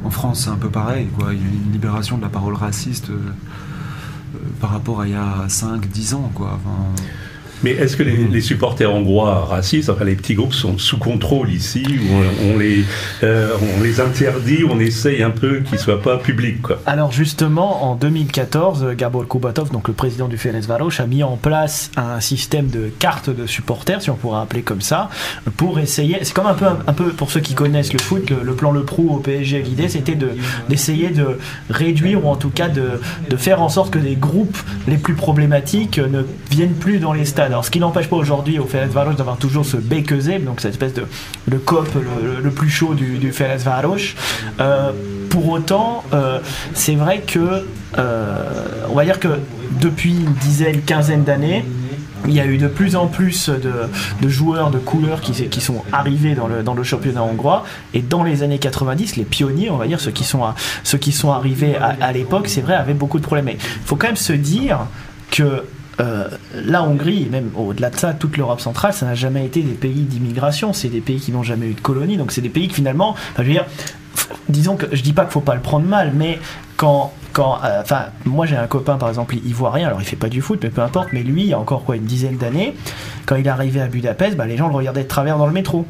S4: en France c'est un peu pareil, quoi. Il y a eu une libération de la parole raciste par rapport à il y a 5-10 ans, quoi.
S1: Mais est-ce que les supporters hongrois racistes, enfin les petits groupes, sont sous contrôle ici, où on les interdit, on essaye un peu qu'ils ne soient pas publics, quoi.
S2: Alors justement, en 2014, Gabor Kubatov, donc le président du Ferencváros, a mis en place un système de cartes de supporters, si on pourrait appeler comme ça, pour essayer, c'est comme un peu pour ceux qui connaissent le foot, le plan Le Prou au PSG, l'idée c'était d'essayer de réduire, ou en tout cas de faire en sorte que les groupes les plus problématiques ne viennent plus dans les stades. Alors, ce qui n'empêche pas aujourd'hui au Ferencváros d'avoir toujours ce Békezé, donc cette espèce de COP le plus chaud du Ferencváros. Pour autant, c'est vrai que on va dire que depuis une quinzaine d'années, il y a eu de plus en plus de joueurs de couleur qui sont arrivés dans le championnat hongrois, et dans les années 90, les pionniers, on va dire, ceux qui sont arrivés à l'époque, c'est vrai, avaient beaucoup de problèmes. Mais il faut quand même se dire que la Hongrie, et même au-delà de ça, toute l'Europe centrale, ça n'a jamais été des pays d'immigration, c'est des pays qui n'ont jamais eu de colonie, donc c'est des pays qui finalement, je veux dire, disons que je dis pas qu'il faut pas le prendre mal, mais moi j'ai un copain par exemple ivoirien, alors il fait pas du foot mais peu importe, mais lui il y a encore une dizaine d'années, quand il est arrivé à Budapest, les gens le regardaient de travers dans le métro.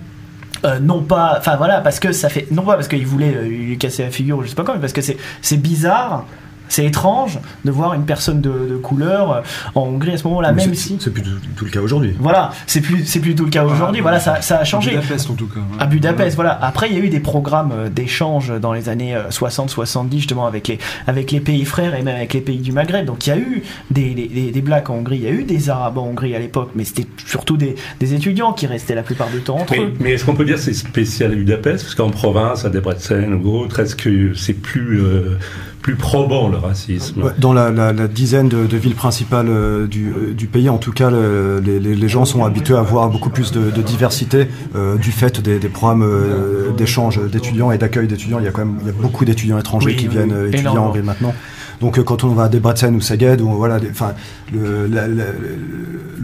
S2: Non pas parce que ça fait, non pas parce qu'il voulait lui casser la figure ou je sais pas quoi, mais parce que c'est bizarre C'est étrange de voir une personne de couleur en Hongrie à ce moment-là, même si...
S3: C'est plus tout le cas aujourd'hui.
S2: Voilà, c'est plus tout le cas aujourd'hui, voilà, ça a changé.
S4: À Budapest en tout cas.
S2: À Budapest, voilà. Après, il y a eu des programmes d'échange dans les années 60-70, justement, avec les pays frères et même avec les pays du Maghreb. Donc il y a eu des Blacks en Hongrie, il y a eu des Arabes en Hongrie à l'époque, mais c'était surtout des étudiants qui restaient la plupart du temps entre eux.
S1: Mais est-ce qu'on peut dire que c'est spécial à Budapest? Parce qu'en province, à Debrecen ou autre, est-ce que c'est plus probant le racisme?
S3: Dans la dizaine de villes principales du pays, en tout cas, les gens sont habitués à avoir beaucoup plus de diversité du fait des programmes d'échange d'étudiants et d'accueil d'étudiants. Il y a beaucoup d'étudiants étrangers qui viennent étudier en Hongrie maintenant. Donc quand on va à Debrecen ou Szeged, le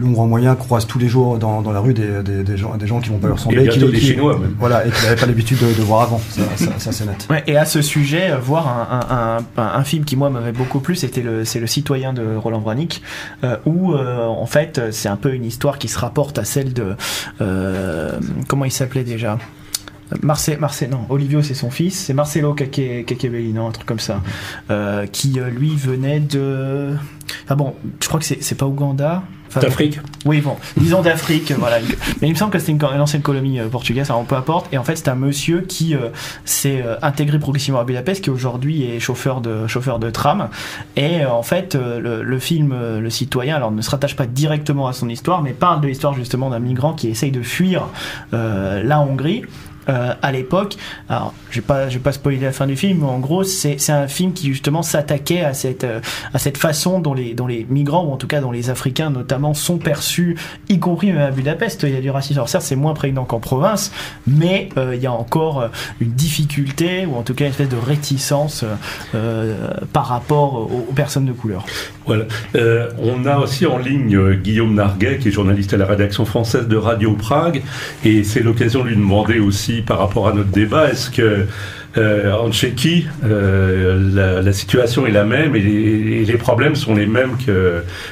S3: Hongrois moyen croise tous les jours dans la rue des gens qui vont pas leur ressembler,
S1: des Chinois même.
S3: Voilà, et qui n'avaient pas l'habitude de voir avant. Ça c'est net.
S2: Ouais, et à ce sujet, voir un film qui moi m'avait beaucoup plu, c'est le Citoyen de Roland Vranić, où en fait c'est un peu une histoire qui se rapporte à celle de comment il s'appelait déjà. Olivio c'est son fils, c'est Marcelo Caccabellino, un truc comme ça, qui lui venait de... je crois que c'est pas Ouganda.
S1: D'Afrique.
S2: Oui, bon, disons d'Afrique, voilà. Mais il me semble que c'était une ancienne colonie portugaise, alors peu importe. Et en fait, c'est un monsieur qui s'est intégré progressivement à Budapest, qui aujourd'hui est chauffeur de tram. Et en fait, le film Le Citoyen, alors ne se rattache pas directement à son histoire, mais parle de l'histoire justement d'un migrant qui essaye de fuir la Hongrie. À l'époque, alors je vais pas spoiler la fin du film, mais en gros c'est un film qui justement s'attaquait à cette façon dont les migrants, ou en tout cas dont les Africains notamment, sont perçus, y compris même à Budapest. Il y a du racisme, alors certes c'est moins prégnant qu'en province, mais il y a encore une difficulté, ou en tout cas une espèce de réticence par rapport aux personnes de couleur.
S1: Voilà. On a aussi en ligne Guillaume Narguet, qui est journaliste à la rédaction française de Radio Prague, et c'est l'occasion de lui demander aussi par rapport à notre débat, est-ce que en Tchéquie, la situation est la même et les problèmes sont les mêmes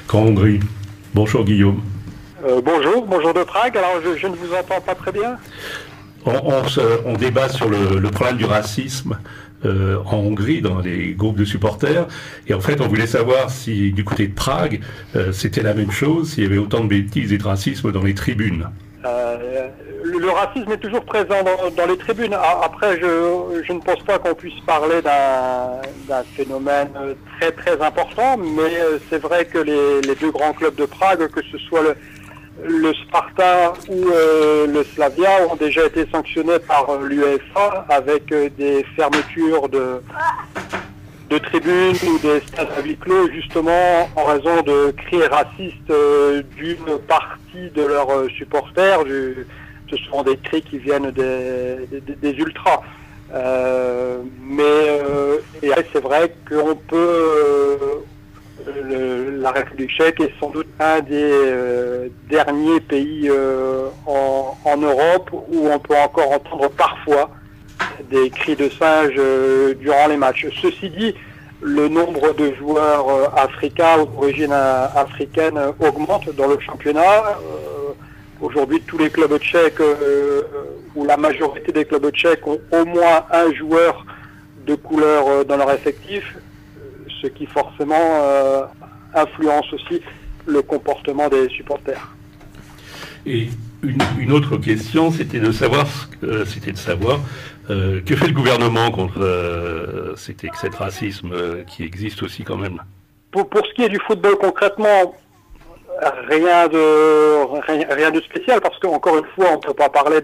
S1: qu'en Hongrie? Bonjour Guillaume.
S6: Bonjour de Prague. Alors je ne vous entends pas très bien.
S1: On débat sur le problème du racisme en Hongrie, dans les groupes de supporters, et en fait on voulait savoir si du côté de Prague c'était la même chose, s'il y avait autant de bêtises et de racisme dans les tribunes.
S6: Le racisme est toujours présent dans les tribunes. Après, je ne pense pas qu'on puisse parler d'un phénomène très très important, mais c'est vrai que les deux grands clubs de Prague, que ce soit le Sparta ou le Slavia, ont déjà été sanctionnés par l'UEFA avec des fermetures de tribunes ou des stades à huis clos, justement en raison de cris racistes d'une partie de leurs supporters. Ce sont des cris qui viennent des ultras. Et c'est vrai qu'on peut... la République tchèque est sans doute un des derniers pays en Europe où on peut encore entendre parfois des cris de singe durant les matchs. Ceci dit, le nombre de joueurs africains ou d'origine africaine augmente dans le championnat. Aujourd'hui, tous les clubs tchèques, ou la majorité des clubs tchèques, ont au moins un joueur de couleur dans leur effectif, ce qui forcément influence aussi le comportement des supporters.
S1: Et une autre question, c'était de savoir que fait le gouvernement contre cet excès de racisme qui existe aussi quand même.
S6: Pour ce qui est du football concrètement, rien de spécial, parce qu'encore une fois, on ne peut pas parler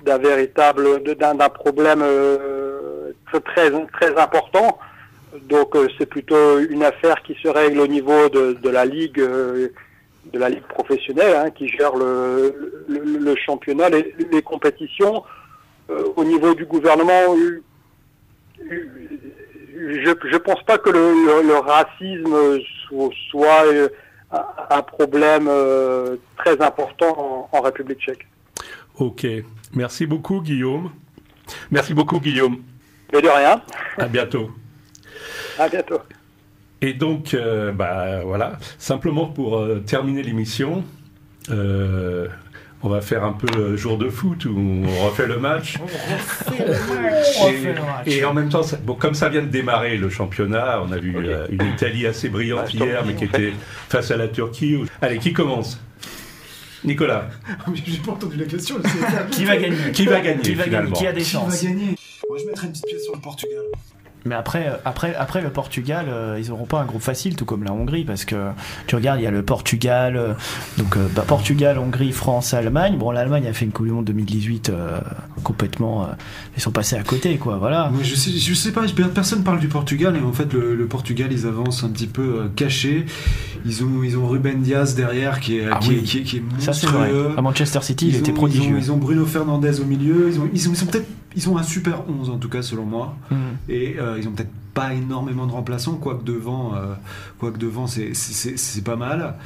S6: d'un problème très très important. Donc c'est plutôt une affaire qui se règle au niveau de la ligue professionnelle, qui gère le championnat, les compétitions. Au niveau du gouvernement, je pense pas que le racisme soit un problème très important en République tchèque.
S1: Ok, merci beaucoup Guillaume. Mais
S6: de rien.
S1: À bientôt.
S6: À bientôt.
S1: Et donc, voilà, simplement pour terminer l'émission, On va faire un peu jour de foot où on refait le match. Et en même temps, comme ça vient de démarrer le championnat, on a vu une Italie assez brillante hier, mais qui était face à la Turquie. Allez, qui commence ? Nicolas.
S3: J'ai pas entendu la question.
S2: Qui va gagner ?
S1: Qui va gagner finalement ?
S2: Qui a des chances ?
S3: Qui va gagner ? Moi, je mettrais une petite pièce sur le Portugal.
S2: Mais après le Portugal, ils n'auront pas un groupe facile, tout comme la Hongrie, parce que tu regardes, il y a le Portugal, Portugal, Hongrie, France, Allemagne. Bon, l'Allemagne a fait une Coupe du Monde 2018 complètement, ils sont passés à côté, quoi. Voilà.
S4: Ouais, je sais pas, personne parle du Portugal, et en fait le Portugal, ils avancent un petit peu cachés. Ils ont Ruben Dias derrière qui est monstrueux.
S2: Ça, c'est vrai. À Manchester City, il était prodigieux.
S4: Ils ont Bruno Fernandes au milieu. Ils ont un super 11 en tout cas selon moi. Et ils ont peut-être pas énormément de remplaçants, quoique devant c'est pas mal.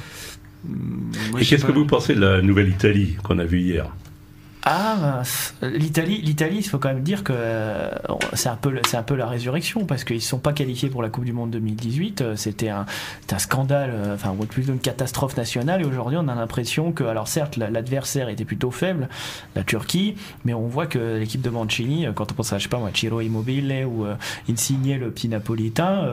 S1: Et qu'est-ce que vous pensez de la nouvelle Italie qu'on a vue hier ?
S2: L'Italie, il faut quand même dire que c'est un peu la résurrection, parce qu'ils ne sont pas qualifiés pour la Coupe du Monde 2018. C'était un scandale, ou plutôt une catastrophe nationale. Et aujourd'hui, on a l'impression que, alors certes, l'adversaire était plutôt faible, la Turquie, mais on voit que l'équipe de Mancini, quand on pense à, Ciro Immobile ou Insigne, le petit napolitain,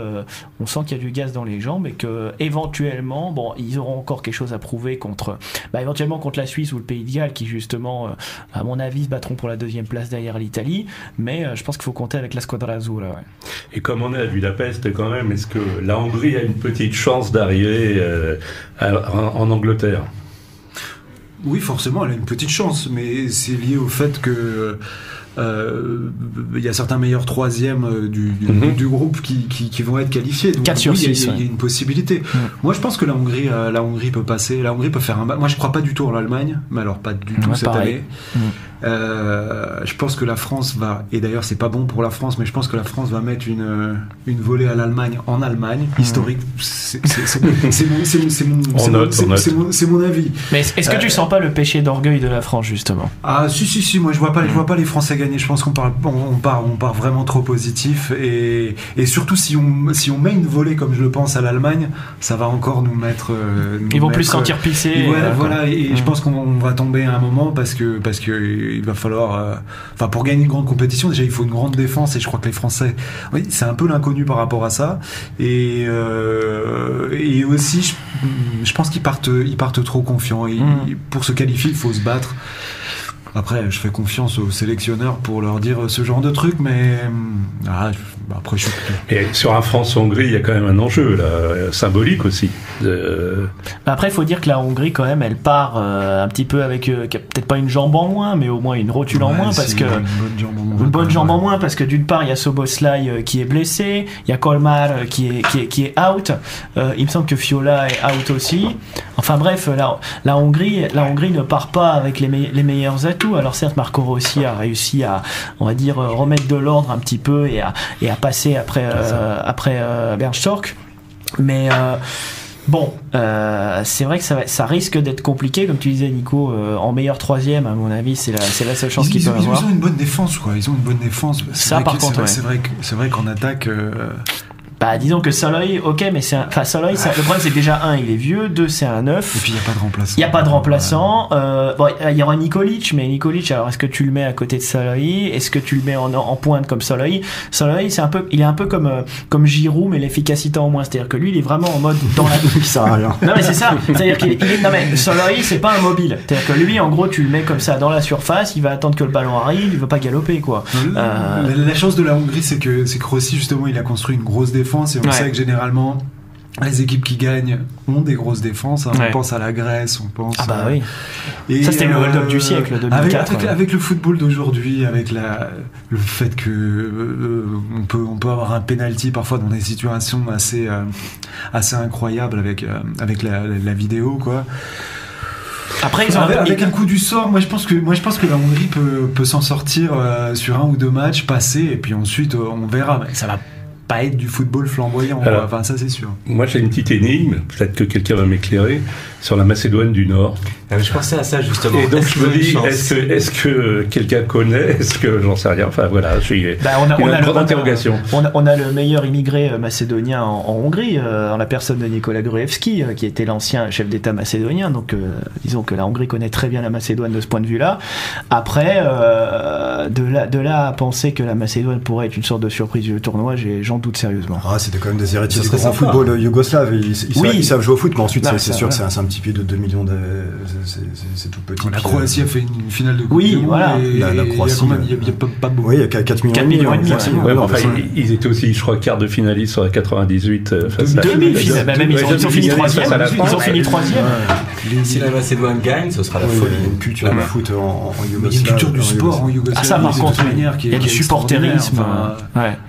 S2: on sent qu'il y a du gaz dans les jambes, et que éventuellement, ils auront encore quelque chose à prouver éventuellement contre la Suisse ou le Pays de Galles, qui justement à mon avis se battront pour la deuxième place derrière l'Italie, mais je pense qu'il faut compter avec la Squadra Azzurra. Ouais.
S1: Et comme on est à Budapest quand même, est-ce que la Hongrie a une petite chance d'arriver en Angleterre ?
S4: Oui, forcément, elle a une petite chance, mais c'est lié au fait que il y a certains meilleurs troisièmes du groupe qui vont être qualifiés. Donc
S2: 4 sur 6.
S4: Il y a une possibilité. Moi, je pense que la Hongrie peut passer. La Hongrie peut faire un. Moi, je crois pas du tout en l'Allemagne, mais alors pas du tout cette année. Je pense que la France va, et d'ailleurs c'est pas bon pour la France, mais je pense que la France va mettre une volée à l'Allemagne en Allemagne, historique. C'est mon avis.
S2: Mais est-ce que tu sens pas le péché d'orgueil de la France, justement ?
S4: Ah si, moi je vois pas les Français gagner. Je pense qu'on part vraiment trop positif, et surtout si on met une volée comme je le pense à l'Allemagne, ça va encore nous mettre.
S2: Ils vont plus se sentir pissés.
S4: Voilà, et je pense qu'on va tomber à un moment parce que il va falloir, pour gagner une grande compétition, déjà il faut une grande défense, et je crois que les Français, oui, c'est un peu l'inconnu par rapport à ça, et aussi je pense qu'ils partent trop confiants, et pour se qualifier il faut se battre. Après, je fais confiance aux sélectionneurs pour leur dire ce genre de trucs, mais après je suis...
S1: Et sur un France-Hongrie, il y a quand même un enjeu là, symbolique aussi.
S2: Après, il faut dire que la Hongrie, quand même, elle part un petit peu avec peut-être pas une jambe en moins, mais au moins une rotule en moins, parce que une bonne jambe en moins, parce que d'une part, il y a Szoboszlai qui est blessé, il y a Kolmar qui est out. Il me semble que Fiola est out aussi. Enfin bref, la Hongrie ne part pas avec les meilleurs atouts. Alors certes, Marco Rossi a réussi à, on va dire, remettre de l'ordre un petit peu et à passer après Bernd Storck, mais c'est vrai que ça risque d'être compliqué, comme tu disais, Nico. En meilleur troisième, à mon avis, c'est la seule chance qu'ils peuvent avoir.
S4: Ils ont une bonne défense, quoi. Ils ont une bonne défense.
S2: Ça, par contre,
S4: c'est vrai qu'en attaque.
S2: Disons que Soloy, ok, mais Soloy, le problème c'est que déjà, il est vieux, 2, c'est un 9.
S4: Et puis il n'y a pas de remplaçant.
S2: Il n'y a pas de remplaçant. Il y aura Nikolic, mais Nikolic, alors est-ce que tu le mets à côté de Soloy ? Est-ce que tu le mets en pointe comme Soloy ? Soloy, il est un peu comme Giroud, mais l'efficacité en moins. C'est-à-dire que lui, il est vraiment en mode dans la.
S3: Ça a rien.
S2: Non, mais c'est ça. C'est-à-dire non, mais Soloy, c'est pas un mobile. C'est-à-dire que lui, en gros, tu le mets comme ça dans la surface, il va attendre que le ballon arrive, il veut pas galoper, quoi.
S4: La chance de la Hongrie, c'est que Rossi, justement, il a construit une grosse défense, et on sait que généralement les équipes qui gagnent ont des grosses défenses, On pense à la Grèce, on pense
S2: oui. Et ça c'était le hold-up du siècle 2004,
S4: avec le football d'aujourd'hui, avec le fait que on peut avoir un penalty parfois dans des situations assez incroyables avec la vidéo, quoi.
S2: Après,
S4: avec un coup du sort, moi je pense que la Hongrie peut s'en sortir sur un ou deux matchs, passer, et puis ensuite on verra. Mais ça va pas être du football flamboyant.
S1: Alors,
S4: enfin, ça c'est sûr.
S1: Moi j'ai une petite énigme, peut-être que quelqu'un va m'éclairer, sur la Macédoine du Nord.
S5: Je pensais à ça justement.
S1: Et donc je me dis, est-ce que quelqu'un connaît? Est-ce que j'en sais rien? Enfin voilà, j'ai une grande interrogation.
S2: On a le meilleur immigré macédonien en Hongrie, en la personne de Nikola Gruevski, qui était l'ancien chef d'État macédonien. Donc disons que la Hongrie connaît très bien la Macédoine de ce point de vue-là. Après, de là à penser que la Macédoine pourrait être une sorte de surprise du tournoi, j'en doute sérieusement.
S3: C'était quand même des héritiers du grand football yougoslave. Ils savent jouer au foot, mais ensuite c'est sûr que c'est un petit pied de 2 millions c'est tout petit.
S4: La Croatie a fait une finale de Coupe
S2: du Monde.
S3: La Croatie,
S4: il y a pas beaucoup.
S3: Oui, il y a 4 millions et demi.
S1: Ils étaient aussi, je crois, quart de finaliste sur la 98 face à...
S2: Demi-finale, même ils ont fini 3e. Ils ont fini 3e.
S5: Si la Macédoine gagne, ce sera la folie.
S3: Il y a une culture du foot en Yougoslavie.
S4: Il y a une culture du sport en Yougoslavie.
S2: Ça, par contre, il y a du supporterisme.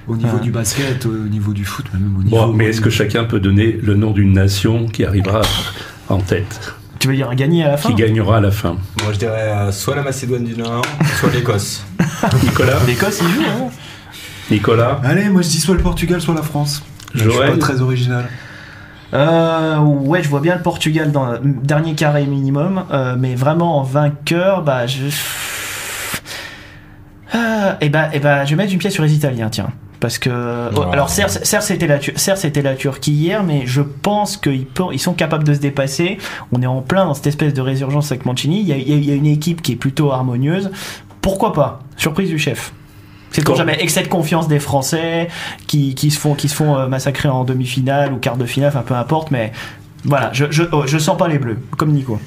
S4: Au niveau du basket, au niveau du foot, même au niveau...
S1: Mais est-ce que chacun peut donner le nom d'une nation qui arrivera en tête?
S2: Tu veux dire gagner à la fin?
S1: Qui gagnera à la fin?
S5: Moi je dirais soit la Macédoine du Nord, soit l'Écosse.
S1: Nicolas?
S2: L'Écosse, il joue, hein?
S1: Nicolas?
S4: Allez, moi je dis soit le Portugal, soit la France. Je suis pas très original.
S2: Ouais, je vois bien le Portugal dans le dernier carré minimum, mais vraiment en vainqueur, je vais mettre une pièce sur les Italiens, tiens. Parce que alors certes c'était la Turquie hier, mais je pense qu'ils sont capables de se dépasser. On est en plein dans cette espèce de résurgence avec Mancini. Il y a une équipe qui est plutôt harmonieuse. Pourquoi pas? Surprise du chef. C'est pour jamais excès de confiance des Français qui se font massacrer en demi-finale ou quart de finale, enfin peu importe, mais voilà, je sens pas les Bleus, comme Nico.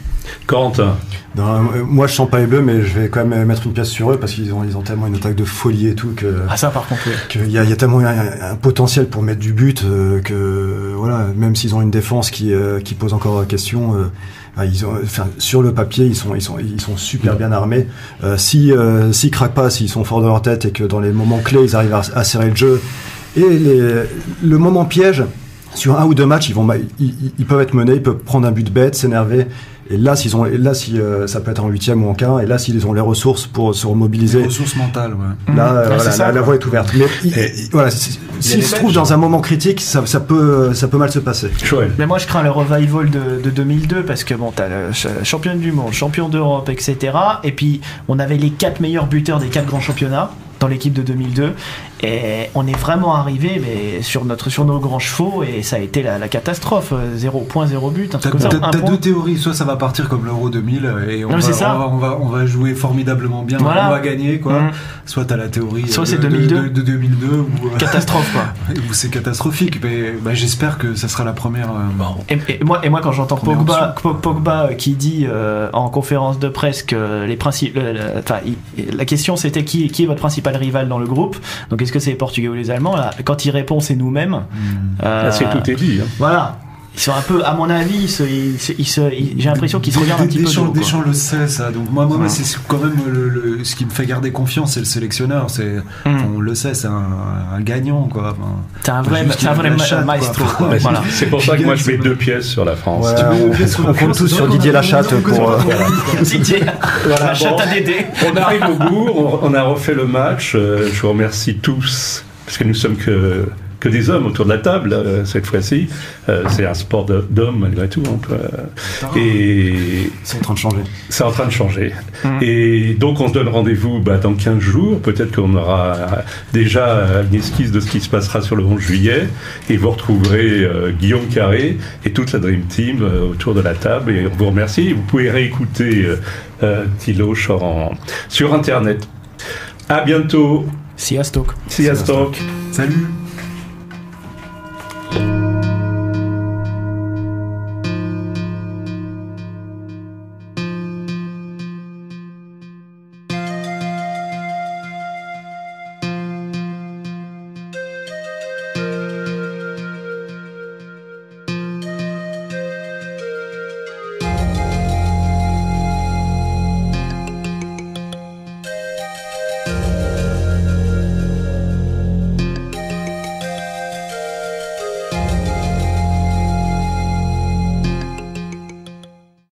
S1: Corentin?
S3: Moi je sens pas les Bleus, mais je vais quand même mettre une pièce sur eux parce qu'ils ont tellement une attaque de folie et tout que
S2: ça par contre oui.
S3: qu'il y a tellement un potentiel pour mettre du but que voilà, même s'ils ont une défense qui pose encore question, sur le papier ils sont super bien armés. S'ils craquent pas, s'ils sont forts de leur tête et que dans les moments clés ils arrivent à serrer le jeu et le moment piège. Sur un ou deux matchs, ils peuvent être menés, ils peuvent prendre un but bête, s'énerver. Et là, si ça peut être en 8e ou en quart, et là, s'ils ont les ressources pour se remobiliser.
S4: Les ressources mentales, ouais.
S3: La voie est ouverte. Mais s'ils se trouvent dans un moment critique, ça peut mal se passer.
S2: Mais moi, je crains le revival de 2002 parce que bon, t'as le champion du monde, champion d'Europe, etc. Et puis, on avait les 4 meilleurs buteurs des 4 grands championnats dans l'équipe de 2002 et on est vraiment arrivé sur nos grands chevaux et ça a été la catastrophe. 0 point, 0 but, un truc comme ça.
S4: T'as deux théories, soit ça va partir comme l'Euro 2000 et on va jouer formidablement bien, on va gagner quoi. Soit t'as la théorie
S2: soit c'est 2002
S4: de 2002 ou
S2: catastrophe quoi.
S4: Où c'est catastrophique, mais j'espère que ça sera la première.
S2: Et moi quand j'entends Pogba qui dit en conférence de presse que les principes, la question c'était qui est votre principal rival dans le groupe, donc est-ce que c'est les Portugais ou les Allemands là, quand il répond c'est nous-mêmes.
S1: C'est tout est dit.
S2: Voilà. Ils sont un peu, à mon avis, j'ai l'impression qu'ils se regardent un petit peu.
S4: Deschamps le sait ça, donc moi c'est quand même ce qui me fait garder confiance, c'est le sélectionneur. On le sait, c'est un gagnant quoi.
S2: C'est un vrai maestro.
S1: Voilà. C'est pour ça que moi je mets 2 pièces sur la France.
S3: On compte tous sur Didier Lachatte pour.
S2: Didier Lachatte à Dédé.
S1: On arrive au bout, on a refait le match. Je vous remercie tous parce que nous sommes que des hommes autour de la table cette fois-ci. C'est un sport d'hommes malgré tout. Et
S3: c'est en train de changer.
S1: C'est en train de changer. Et donc on se donne rendez-vous dans 15 jours. Peut-être qu'on aura déjà une esquisse de ce qui se passera sur le 11 juillet. Et vous retrouverez Guillaume Carré et toute la Dream Team autour de la table. Et on vous remercie. Vous pouvez réécouter Thilo sur Internet. À bientôt.
S2: See you, Stoke.
S1: See you, Stoke.
S4: Salut.